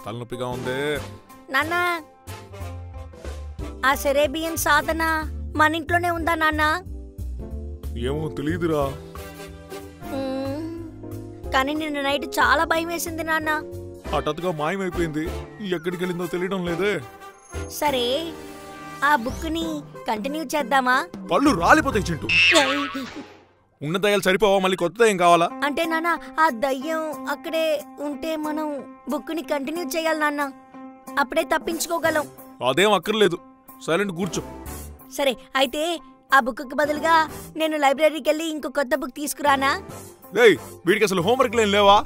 తలనొప్పిగా ఉంది. నాన్న, ఆ సెరేబియన్ సాధన మన ఇంట్లోనే ఉందా నాన్న? ఏమో తెలియదురా. కానీ నిన్న నైట్ చాలా భయం వేసింది నాన్న. హఠాత్తుగా మాయమైపోయింది. ఎక్కడికి వెళ్ళిందో తెలియడం లేదే. సరే, ఆ బుక్ని కంటిన్యూ చేద్దామా? పళ్ళు రాలిపోతాయి చింటూ. ఉన్న దయ్యాలు సరిపోవా? మళ్ళీ కొత్త దయ్యం కావాలా? అంటే నాన్న, ఆ దయ్యం అక్కడే ఉంటే మనం బుక్ని కంటిన్యూ చేయాలి నాన్న. అప్పుడే తప్పించుకోగలం. అదేం అక్కర్లేదు, సైలెంట్ కూర్చో. సరే, అయితే ఆ బుక్కి బదులుగా నేను లైబ్రరీకి వెళ్ళి ఇంకో కొత్త బుక్ తీసుకురానా? రేయ్, వీడికి అసలు హోంవర్క్లు ఏం లేవా?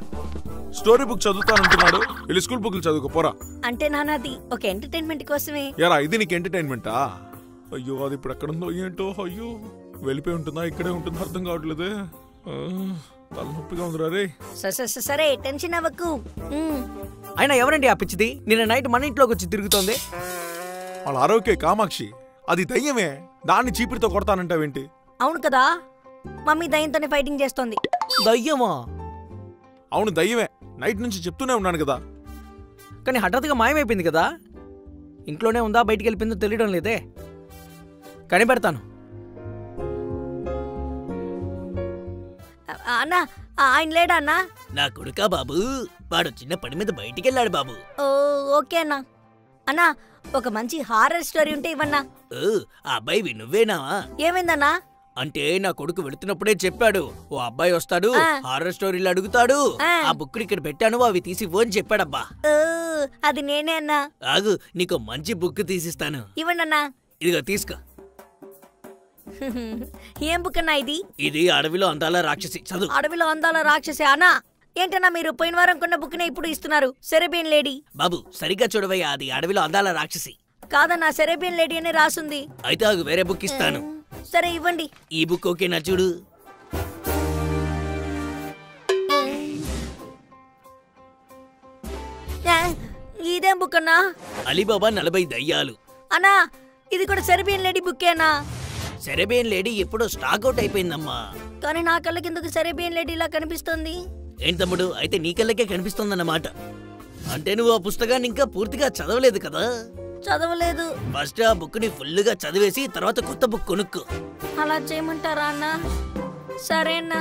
స్టోరీ బుక్ చదువుతానంటున్నాడు. వెళ్ళి స్కూల్ బుక్లు చదువుకోపోరా. అంటే నాన్న, అది ఒక ఎంటర్టైన్మెంట్ కోసమే. యారా, ఇది నీకు ఎంటర్టైన్మెంటా? అయ్యో, అది ఇప్పుడు ఎక్కడుందో ఏంటో. అయ్యో, వెళ్ళిపోయి ఉంటుందా, ఇక్కడే ఉంటుందో అర్థం కావట్లేదే. తలనొప్పిగా ఉందిరా రే. సరే, టెన్షన్ అవ్వకు. అయినా ఎవరండి ఆ పిచ్చిది? నిన్న నైట్ మన ఇంట్లోకి వచ్చి తిరుగుతోంది. వాళ్ళ ఆరోగ్య కామాక్షి, అది దయ్యమే. దాన్ని చీపిరితో కొడతానంటావేంటి? అవును కదా, మమ్మీ దయ్యంతోనే ఫైటింగ్ చేస్తోంది. దయ్యమా? అవును, దయ్యమే. నైట్ నుంచి చెప్తూనే ఉన్నాను కదా. కానీ హఠాత్తుగా మాయమైపోయింది కదా. ఇంట్లోనే ఉందా, బయటికి వెళ్ళిపోయిందో తెలియడం లేదే. కనిపెడతాను. అన్నా, ఆయన లేడా అన్నా? నా కొడుకా బాబు, వాడు చిన్న పని మీద బయటికి వెళ్ళాడు బాబు. ఓకే అన్నా. అన్నా, ఒక మంచి హారర్ స్టోరీ ఉంటే ఇవ్వన్నా. ఆ అబ్బాయి నువ్వేనా? ఏమైందన్నా? అంటే నా కొడుకు వెళుతున్నప్పుడే చెప్పాడు, ఓ అబ్బాయి వస్తాడు, హారర్ స్టోరీలు అడుగుతాడు, ఆ బుక్ ఇక్కడ పెట్టాను, అవి తీసి అని చెప్పాడబ్బా. అది నేనే అన్నా. ఆగు, నీకు మంచి బుక్ తీసిస్తాను. ఇవ్వండి అన్నా. ఇదిగో తీసుకో. ఏం బుక్ అన్నా ఇది? ఇది అడవిలో అందాల రాక్షసి, చదువు. అడవిలో అందాల రాక్షసి అన్నా? ఏంటన్నా మీరు పోయిన వారం కొన్న బుక్ నే ఇప్పుడు ఇస్తున్నారు? సెరేబియన్ లేడీ. బాబు సరిగ్గా చూడవయ్యా, అది అడవిలో అందాల రాక్షసి. కాదన్నా, సెరేబియన్ లేడీ అని రాసుంది. అయితే ఆగు, వేరే బుక్ ఇస్తాను. సరే, ఇవ్వండి. ఈ బుక్ ఓకేనా? చూడు. ఇదేం బుక్ అన్నా? అలీబాబా 40 దయ్యాలు. అన్నా, ఇది కూడా సెరేబియన్ లేడీ బుక్కేనా? సెరేబియన్ లేడీ ఎప్పుడో స్టాక్ అవుట్ అయిపోయిందమ్మా. కానీ నా కళ్ళకి ఎందుకు సెరేబియన్ లేడీ ఇలా కనిపిస్తుంది? ఏంటి తమ్ముడు, అయితే నీ కళ్ళకే కనిపిస్తుందన్నమాట. అంటే నువ్వు ఆ పుస్తకాన్ని ఇంకా పూర్తిగా చదవలేదు కదా? చదవలేదు. ఫస్ట్ ఆ బుక్ ని ఫుల్ గా చదివేసి తర్వాత కొత్త బుక్ కొనుక్కో. అలా చేయమంటారా అన్న? సరే అన్న,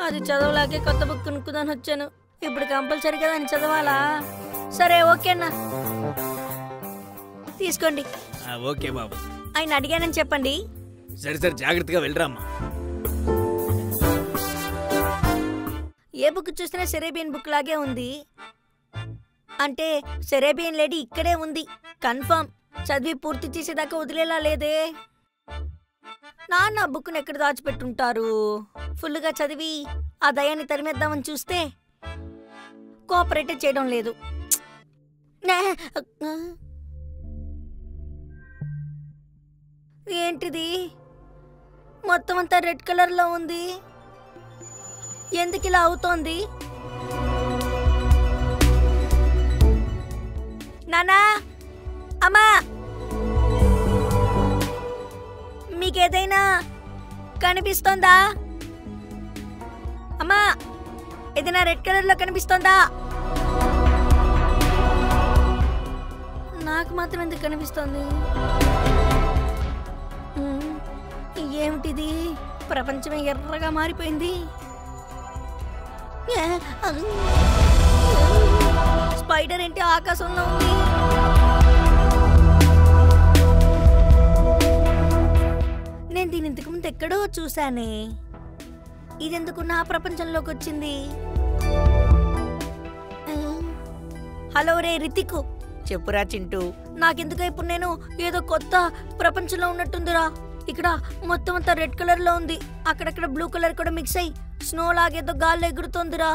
అది చదవలాగే కొత్త బుక్ కొనుక్కుందాని వచ్చాను. ఇప్పుడు కంపల్సరీగా దాన్ని చదవాలా? సరే, ఓకే అన్న, తీసుకోండి. ఓకే బాబు. ఆయన అడిగానని చెప్పండి. సరే సరే, జాగ్రత్తగా వెళ్ళరామ్మా. ఏ బుక్ చూసినా సెరేబియన్ బుక్ లాగే ఉంది. అంటే సెరేబియన్ లేడీ ఇక్కడే ఉంది కన్ఫర్మ్. చదివి పూర్తి చేసేదాకా వదిలేలా లేదే. నాన్న బుక్ను ఎక్కడ దాచిపెట్టుంటారు? ఫుల్గా చదివి ఆ దయాన్ని తరిమేద్దామని చూస్తే కోఆపరేట్ చేయడం లేదు. ఏంటిది? మొత్తం అంతా రెడ్ కలర్లో ఉంది. ఎందుకు ఇలా అవుతోంది? నానా, అమ్మా, మీకేదైనా కనిపిస్తోందా? అమ్మా, ఏదైనా రెడ్ కలర్లో కనిపిస్తోందా? నాకు మాత్రం ఎందుకు కనిపిస్తోంది? ఏమిటిది? ప్రపంచమే ఎర్రగా మారిపోయింది. స్పైడర్ ఏంటి ఆకాశంలో ఉంది? నేను దీని ఇంతకు ముందు ఎక్కడో చూశానే. ఇదెందుకు నా ప్రపంచంలోకి వచ్చింది? హలో రే రితిక్. చెప్పురా చింటూ. నాకెందుకు ఇప్పుడు నేను ఏదో కొత్త ప్రపంచంలో ఉన్నట్టుందిరా. ఇక్కడ మొత్తం అంతా రెడ్ కలర్ లో ఉంది. అక్కడక్కడ బ్లూ కలర్ కూడా మిక్స్ అయ్యి స్నో లాగేదో గాల్లో ఎగురుతోందిరా.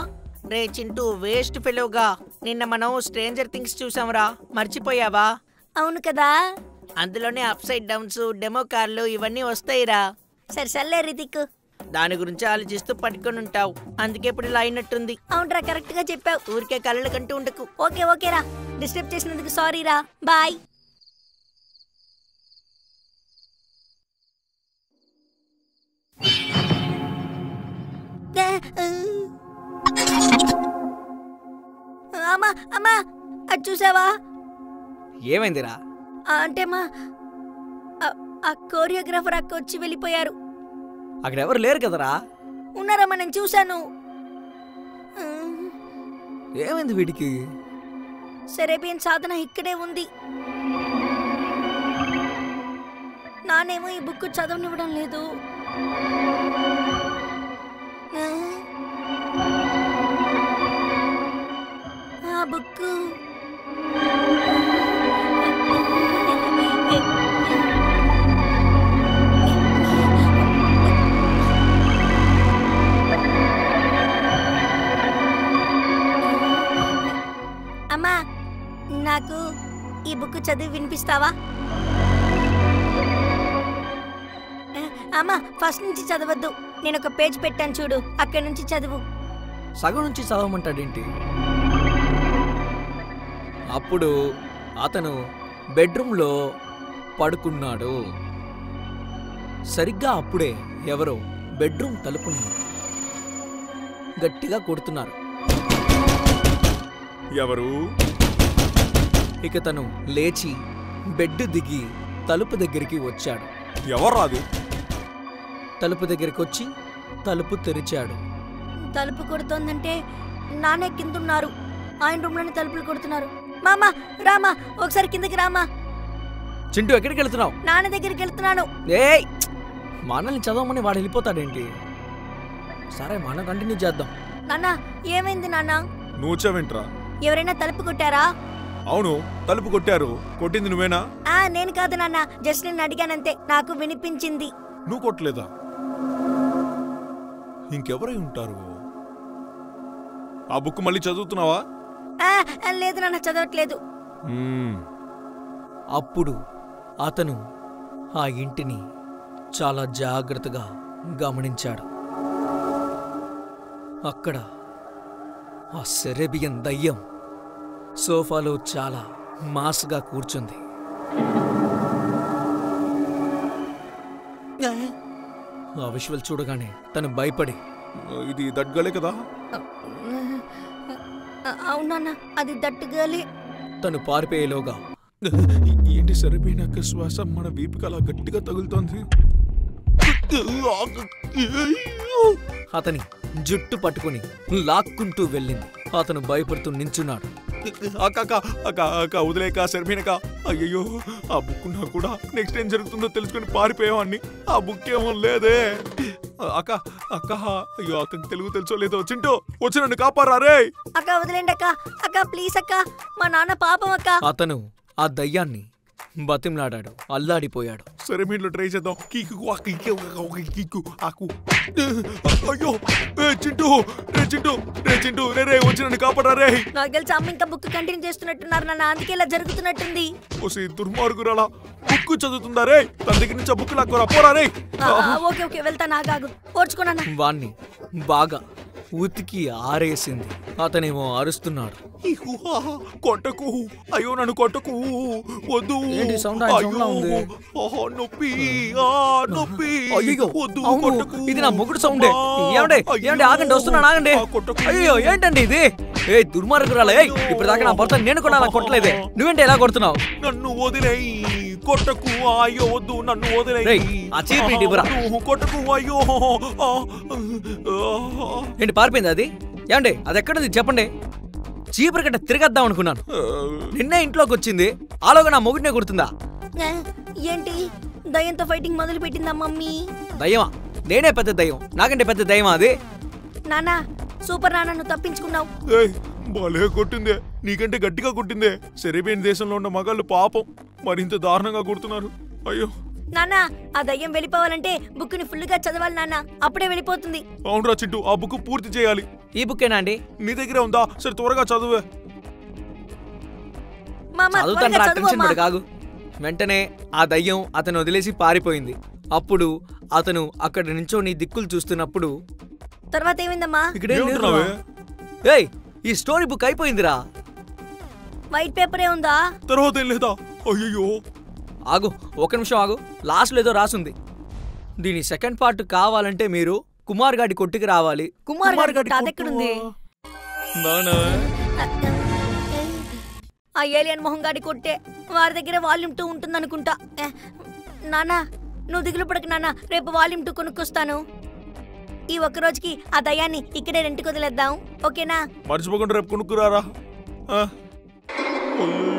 రే చింటూ, వేస్ట్ ఫెలోగా, నిన్న మనం స్ట్రేంజర్ థింగ్స్ చూసాంరా, మర్చిపోయావా? అవును కదా, అందులోనే అప్ సైడ్ డౌన్స్, డెమో కార్లు ఇవన్నీ వస్తాయిరా. సరే రితిక్, దాని గురించి ఆలోచిస్తూ పట్టుకొని ఉంటావు, అందుకే ఇప్పుడు ఇలా అయినట్టుంది. అవునరా, కరెక్ట్ గా చెప్పావు. ఊరికే కళ్ళు కంటూ ఉండకు. ఓకేరా, డిస్టర్బ్ చేసినందుకు సారీరా, బాయ్. అమ్మా, అది చూసావా? ఏమైందిరా? అంటే మా ఆ కోరియోగ్రాఫర్ అక్క వచ్చి వెళ్ళిపోయారు. అక్కడ ఎవరు లేరు కదరా? ఉన్నారమ్మా, నేను చూశాను. ఏమైంది వీడికి? సెరేబియన్ సాధన ఇక్కడే ఉంది. నానేమో ఈ బుక్ చదవనివ్వడం లేదు. ఆ బుక్ అమ్మా, నాకు ఈ బుక్ చదివి వినిపిస్తావా? అమ్మా, ఫస్ట్ నుంచి చదవద్దు. నేను ఒక పేజ్ పెట్టాను చూడు, అక్కడి నుంచి చదువు. సగం నుంచి చదవమంటాడేంటి? అప్పుడు అతను బెడ్రూమ్లో పడుకున్నాడు. సరిగ్గా అప్పుడే ఎవరో బెడ్రూమ్ తలుపుని గట్టిగా కొడుతున్నారు. ఎవరు? ఇక తను లేచి బెడ్ దిగి తలుపు దగ్గరికి వచ్చాడు. ఎవరాది? తలుపు దగ్గరికి వచ్చి తలుపు తెరిచాడు. తలుపు కొడుతోందంటే నానే కిందున్నారు. ఆయన రూమ్లోనే తలుపులు కొడుతున్నారు. మామా రామా, ఒకసారి కిందకి రామా. చింటూ, ఎక్కడికి వెళ్తున్నావు? నాన్న దగ్గరికి వెళ్తున్నాను. ఏయ్, మనల్ని చదవమని వాడు వెళ్ళిపోతాడేంటి? సరే, మనం కంటిన్యూ చేద్దాం. నాన్న, ఏమైంది నాన్న? నువ్వు చెవింట్రా? ఎవరైనా తలుపు కొట్టారా? అవును, తలుపు కొట్టారు. కొట్టింది నువ్వేనా? నేను కాదు నాన్న, జస్ట్ నేను అడిగానంతే, నాకు వినిపించింది. నువ్వు కొట్టలేదా? ఇంకెవరై ఉంటారు? ఆ బుక్ మళ్ళీ చదువుతున్నావా? లేదు నాన్న, చదవట్లేదు. అప్పుడు అతను ఆ ఇంటిని చాలా జాగ్రత్తగా గమనించాడు. అక్కడ ఆ సెరేబియన్ దయ్యం సోఫాలో చాలా మాస్గా కూర్చుంది. ఆ విజువల్ చూడగానే తను భయపడి, ఇది దట్గలే కదా? అవునన్నా, అది దట్టుగాలే. తను పారిపోయేలోగా, ఏంటి సరిపోయినాక శ్వాస మన వీపుకి అలా గట్టిగా తగులుతోంది. అతని జుట్టు పట్టుకుని లాక్కుంటూ వెళ్ళింది. అతను భయపడుతూ నించున్నాడు. వదిలేక సరిపోయినాక, అయ్యో ఆ బుక్ నా కూడా నెక్స్ట్ ఏం జరుగుతుందో తెలుసుకుని పారిపోయేవాడిని. ఆ బుక్ ఏమో లేదే. అక్క అక్క అయ్యో, అక్కకి తెలుగు తెలుసో లేదో. చింటూ, వచ్చి నన్ను కాపారా. అక్క వదిలేండి అక్క. అక్క ప్లీజ్ అక్క, మా నాన్న పాపం అక్క. అతను ఆ దయ్యాన్ని బతిమలాడాడు. అల్లాడిపోయాడు. సరే, మీట్లో ట్రై చేద్దాం. అయ్యో చింటూ, చింటూ రే వచ్చి నన్ను కాపాడా. నాకు తెలిసి అమ్మ ఇంకా బుక్ కంటిన్యూ చేస్తున్నట్టున్నారు నాన్న, అందుకే ఇలా జరుగుతున్నట్టుంది. దుర్మార్గురాలా, బుక్ చదువుతుందా రే? తన దగ్గర నుంచి ఆ బుక్ లాక్కోరా, పోరా రే. ఓకే ఓకే, వెళ్తాను. ఆగాగు, ఓర్చుకోనన్నా. వాణ్ణి బాగా ఉతికి ఆరేసింది. అతనేమో అరుస్తున్నాడు. కొట్టకు, అయ్యో నన్ను కొట్టకు, వద్దు. నొప్పి, నొప్పి. ఇది నా మొగుడు సౌండే. ఏమండి ఆగండి, వస్తున్నాను, ఆగండి. అయ్యో ఏంటండి ఇది? ఏ దుర్మార్గురాలే, ఇప్పుడు దాకా నా భర్త నేను కూడా అలా కొట్టలేదే. నువ్వేంటి ఎలా కొడుతున్నావు? నన్ను వదిలేయి, కొట్టకు. అయ్యో వద్దు, నన్ను వదిలేయి. కొట్టకు, అయ్యో. ఏంటి పారిపోయింది అది? ఏమండి అది ఎక్కడుంది చెప్పండి. చీపురు కట్ట తిరగద్దాం అనుకున్నాను. నిన్నే ఇంట్లోకి వచ్చింది, ఆలోగా నా మొగుడినే కొడుతుందా? ఏంటి దయ్యంతో ఫైటింగ్ మొదలు పెట్టిందా మమ్మీ? దయ్యమా? నేనే పెద్ద దయ్యం, నాకంటే పెద్ద దయ్యమా అది? నానా సూపర్ నాన్న, నువ్వు తప్పించుకున్నావు. బాలే కొట్టిందే, నీకంటే గట్టిగా కొట్టిందే. సెరేబియన్ దేశంలో ఉన్న మగాళ్ళు పాపం మరింత దారుణంగా కొడుతున్నారు. అయ్యో నానా, ఆ దయ్యం వెళ్ళిపోవాలంటే బుక్ ని ఫుల్ గా చదవాలి నాన్న, అప్పుడే వెళ్ళిపోతుంది. అవునరా చింటూ, ఆ బుక్ పూర్తి చేయాలి. ఈ బుక్కేనా అండి? నీ దగ్గరే ఉందా? సరే త్వరగా చదువే. కాదు. వెంటనే ఆ దయ్యం అతను వదిలేసి పారిపోయింది. అప్పుడు అతను అక్కడ నించోని దిక్కులు చూస్తున్నప్పుడు తర్వాత ఏమైందమ్మా? ఏయ్, ఈ స్టోరీ బుక్ అయిపోయిందిరా. వైట్ పేపరే ఉందా? తర్వాత ఏం లేదా? అయ్యో ఆగు, ఒక నిమిషం ఆగు. లాస్ట్ లేదో రాసుంది. దీని సెకండ్ పార్ట్ కావాలంటే మీరు కుమార్ గాడి కొట్టుకి రావాలి. కుమార్ గాడి అదెక్కడుంది? ఆ ఏలియన్ మొహంగాడి కొట్టే వారి దగ్గర వాల్యూమ్ 2 ఉంటుందనుకుంటా. నానా నువ్వు దిగులు పడకు నాన్న, రేపు వాల్యూమ్ 2 కొనుక్కొస్తాను. ఈ ఒక్క రోజుకి ఆ దయ్యాన్ని ఇక్కడే రెంట్కి వదిలేద్దాం, ఓకేనా? మర్చిపోకుండా రేపు కొనుక్కురారా. అయ్యో